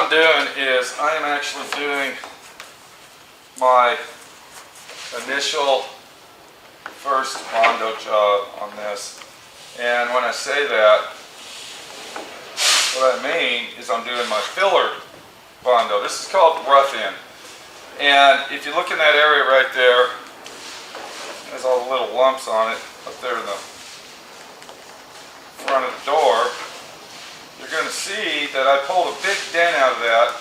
I'm doing is I am actually doing my initial first Bondo job on this. And when I say that, what I mean is I'm doing my filler Bondo. This is called rough-in. And if you look in that area right there, there's all the little lumps on it up there in the front of the door. You're going to see that I pulled a big dent out of that,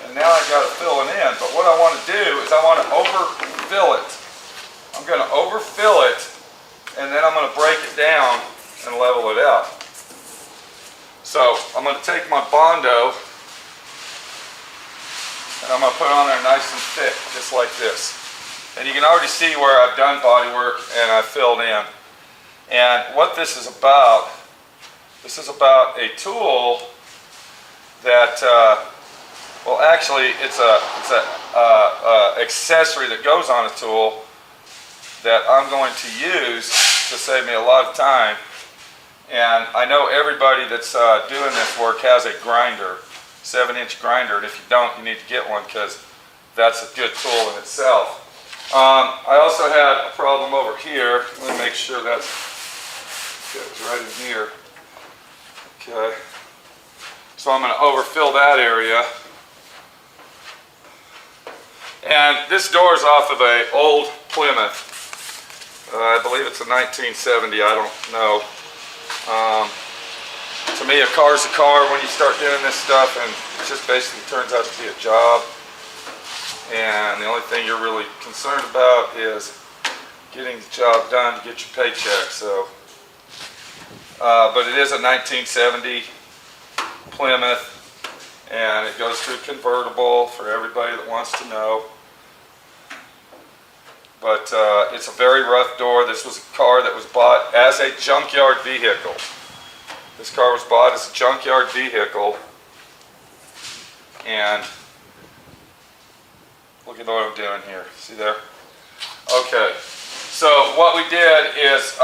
and now I got it filling in. But what I want to do is I want to overfill it. I'm going to overfill it, and then I'm going to break it down and level it out. So I'm going to take my Bondo, and I'm going to put it on there nice and thick, just like this. And you can already see where I've done body work and I've filled in. And what this is about a tool that, well, actually it's a accessory that goes on a tool that I'm going to use to save me a lot of time. And I know everybody that's doing this work has a grinder, 7-inch grinder, and if you don't, you need to get one because that's a good tool in itself. I also had a problem over here. Let me make sure that goes right in here. Okay, so I'm going to overfill that area. And this door is off of an old Plymouth. I believe it's a 1970, I don't know. To me, a car's a car when you start doing this stuff, and it just basically turns out to be a job. And the only thing you're really concerned about is getting the job done to get your paycheck. So, but it is a 1970 Plymouth, and it goes through convertible for everybody that wants to know. But it's a very rough door. This was a car that was bought as a junkyard vehicle. This car was bought as a junkyard vehicle, and look at what I'm doing here. See there? Okay. So what we did is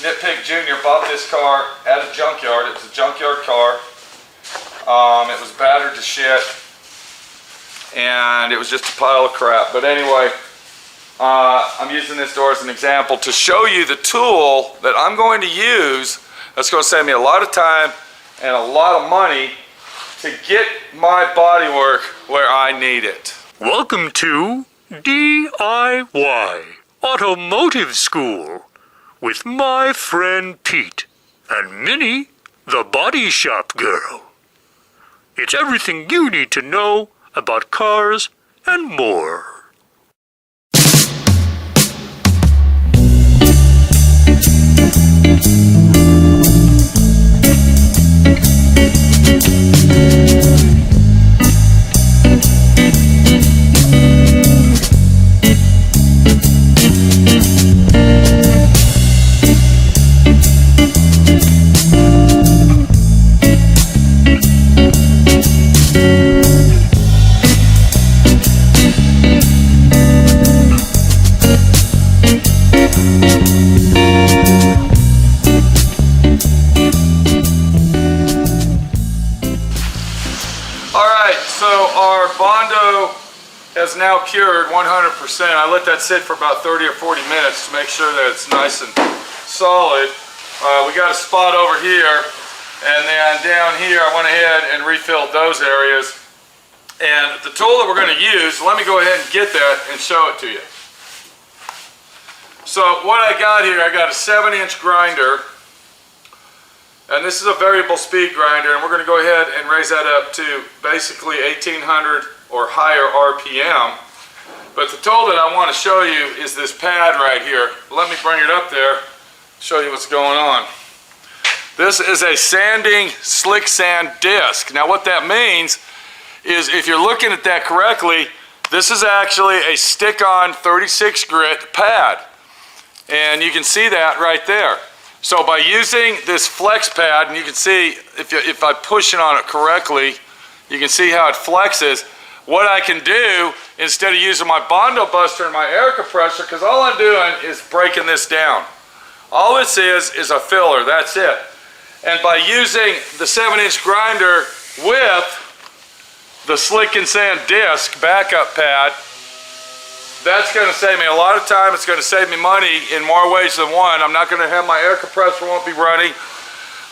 Nitpick Jr. bought this car at a junkyard. It was a junkyard car. It was battered to shit, and it was just a pile of crap. But anyway, I'm using this door as an example to show you the tool that I'm going to use that's going to save me a lot of time and a lot of money to get my body work where I need it. Welcome to D.I.Y. Automotive School with my friend Pete and Minnie, the body shop girl. It's everything you need to know about cars and more. Bondo has now cured 100%. I let that sit for about 30 or 40 minutes to make sure that it's nice and solid. We got a spot over here, and then down here I went ahead and refilled those areas. And the tool that we're going to use, let me go ahead and get that and show it to you. So what I got here, I got a 7-inch grinder. And this is a variable speed grinder, and we're going to go ahead and raise that up to basically 1800 or higher RPM. But the tool that I want to show you is this pad right here. Let me bring it up there, show you what's going on. This is a sanding slick sand disc. Now what that means is, if you're looking at that correctly, this is actually a stick-on 36 grit pad. And you can see that right there. So by using this flex pad, and you can see if I push it on it correctly, you can see how it flexes. What I can do, instead of using my Bondo buster and my air compressor, because all I'm doing is breaking this down. All this is a filler, that's it. And by using the 7-inch grinder with the Slick and Sand disc backup pad. That's going to save me a lot of time. It's going to save me money in more ways than one. I'm not going to have my air compressor won't be running.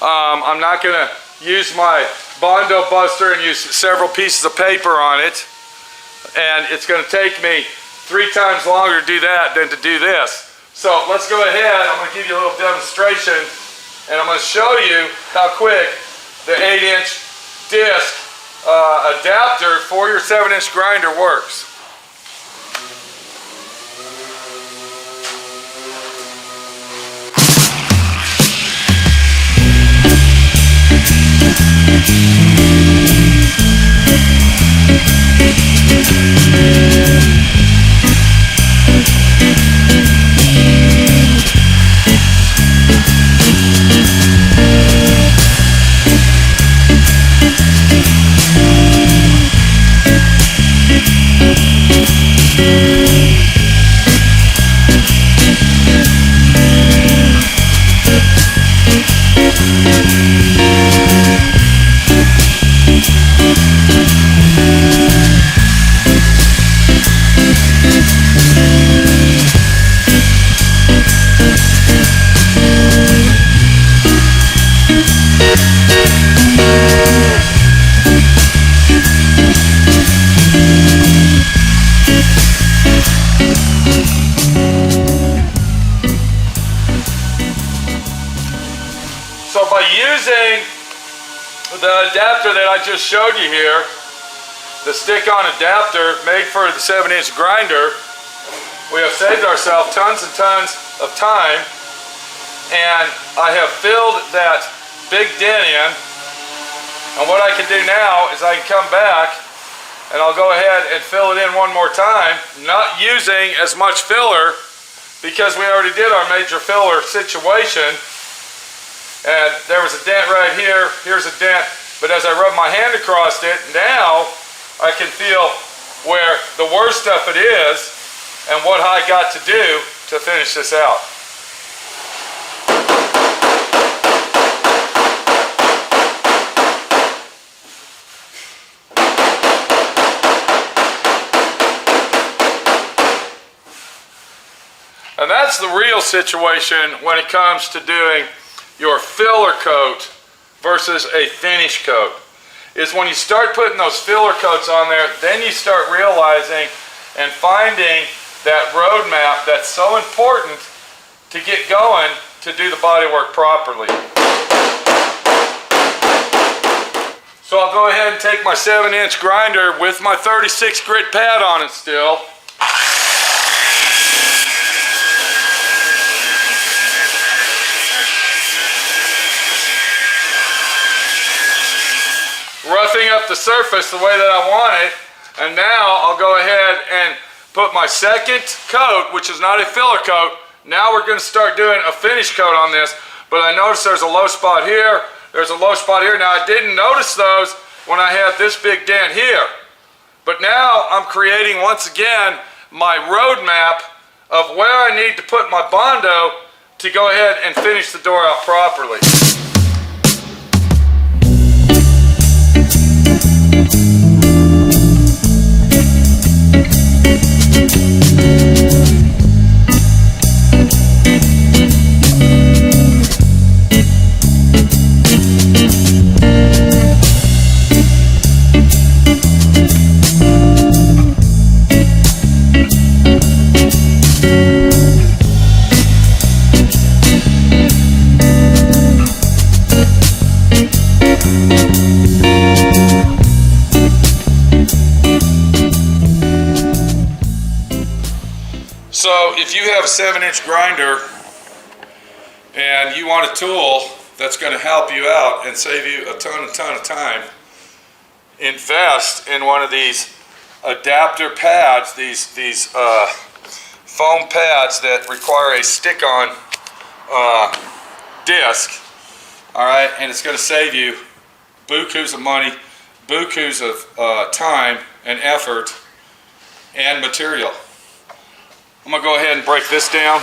I'm not going to use my Bondo buster and use several pieces of paper on it. And it's going to take me 3 times longer to do that than to do this. So let's go ahead. I'm going to give you a little demonstration, and I'm going to show you how quick the 8-inch disc adapter for your 7-inch grinder works. So by using the adapter that I just showed you here, the stick-on adapter made for the 7-inch grinder, we have saved ourselves tons and tons of time, and I have filled that big dent in. And what I can do now is I can come back and I'll go ahead and fill it in one more time, not using as much filler because we already did our major filler situation. And there was a dent right here, here's a dent, but as I rub my hand across it, now I can feel where the worst stuff it is and what I got to do to finish this out. And that's the real situation when it comes to doing your filler coat versus a finish coat. Is when you start putting those filler coats on there, then you start realizing and finding that roadmap that's so important to get going to do the bodywork properly. So I'll go ahead and take my 7-inch grinder with my 36 grit pad on it still. Roughing up the surface the way that I want it, and now I'll go ahead and put my second coat, which is not a filler coat. Now we're going to start doing a finish coat on this, but I noticed there's a low spot here, there's a low spot here. Now I didn't notice those when I had this big dent here, but now I'm creating once again my roadmap of where I need to put my Bondo to go ahead and finish the door out properly. So if you have a 7-inch grinder and you want a tool that's going to help you out and save you a ton of time, invest in one of these adapter pads, these foam pads that require a stick-on disc. All right, and it's going to save you bukus of money, bukus of time and effort and material. I'm going to go ahead and break this down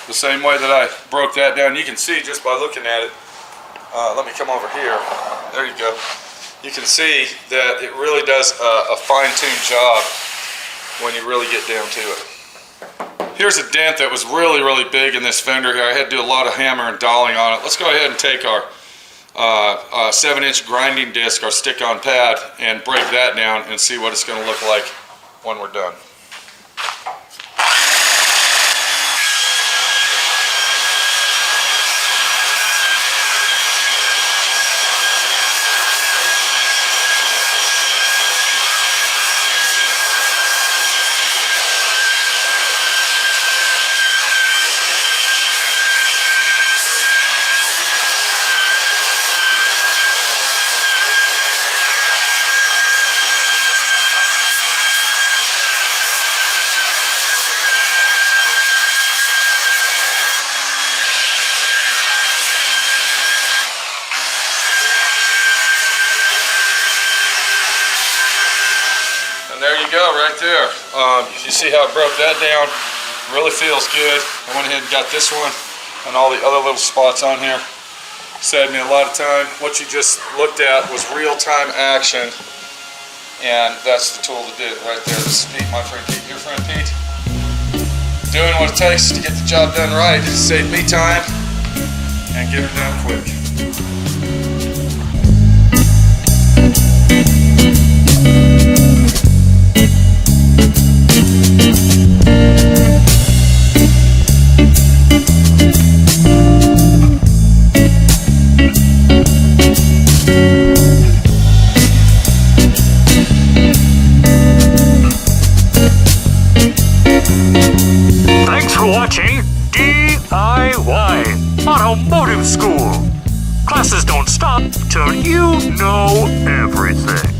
the same way that I broke that down. You can see just by looking at it. Let me come over here. There you go. you can see that it really does a fine-tuned job when you really get down to it. Here's a dent that was really, really big in this fender here. I had to do a lot of hammer and dolling on it. Let's go ahead and take our 7-inch grinding disc, our stick-on pad, and break that down and see what it's going to look like when we're done. There you go, right there. You see how it broke that down? Really feels good. I went ahead and got this one and all the other little spots on here. Saved me a lot of time. What you just looked at was real-time action, and that's the tool to do it right there. This is Pete, my friend Pete, your friend Pete. Doing what it takes to get the job done right, save me time, and get her done quick. Thanks for watching D.I.Y. Automotive School. Classes don't stop till you know everything.